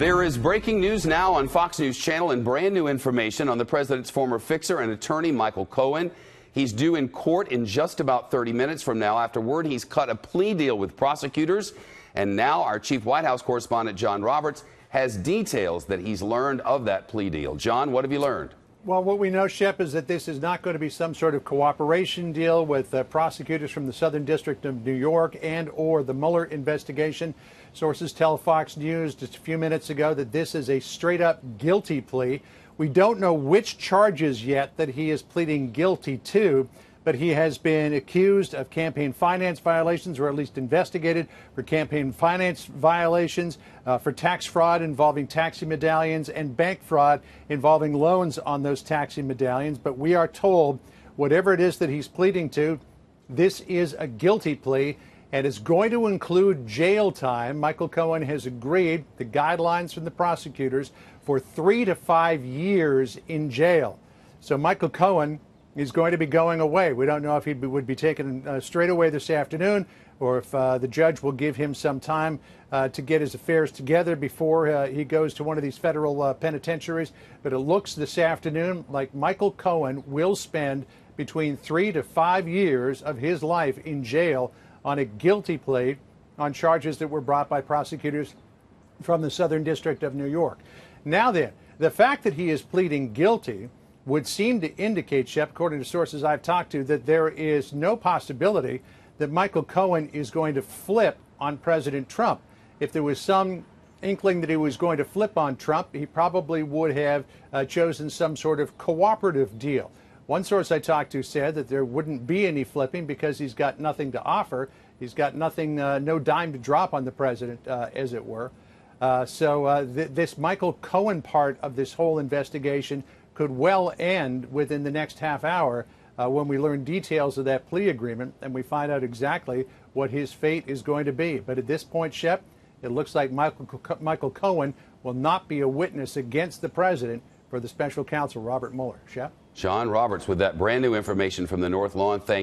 There is breaking news now on Fox News Channel and brand new information on the president's former fixer and attorney, Michael Cohen. He's due in court in just about 30 minutes from now after word he's cut a plea deal with prosecutors. And now our chief White House correspondent, John Roberts, has details that he's learned of that plea deal. John, what have you learned? Well, what we know, Shep, is that this is not going to be some sort of cooperation deal with prosecutors from the Southern District of New York and or the Mueller investigation. Sources tell Fox News just a few minutes ago that this is a straight-up guilty plea. We don't know which charges yet that he is pleading guilty to, but he has been accused of campaign finance violations, or at least investigated for campaign finance violations, for tax fraud involving taxi medallions, and bank fraud involving loans on those taxi medallions. But we are told, whatever it is that he's pleading to, this is a guilty plea and is going to include jail time. Michael Cohen has agreed, the guidelines from the prosecutors, for 3 to 5 years in jail. So Michael Cohen is going to be going away. We don't know if he would be taken straight away this afternoon, or if the judge will give him some time to get his affairs together before he goes to one of these federal penitentiaries. But it looks this afternoon like Michael Cohen will spend between 3 to 5 years of his life in jail on a guilty plea on charges that were brought by prosecutors from the Southern District of New York. Now then, the fact that he is pleading guilty would seem to indicate, Shep, according to sources I've talked to, that there is no possibility that Michael Cohen is going to flip on President Trump. If there was some inkling that he was going to flip on Trump, he probably would have chosen some sort of cooperative deal. One source I talked to said that there wouldn't be any flipping because he's got nothing to offer. He's got nothing, no dime to drop on the president, as it were. So this Michael Cohen part of this whole investigation could well end within the next half hour when we learn details of that plea agreement and we find out exactly what his fate is going to be. But at this point, Shep, it looks like Michael Cohen will not be a witness against the president for the special counsel, Robert Mueller. Shep? John Roberts with that brand new information from the North Lawn. Thank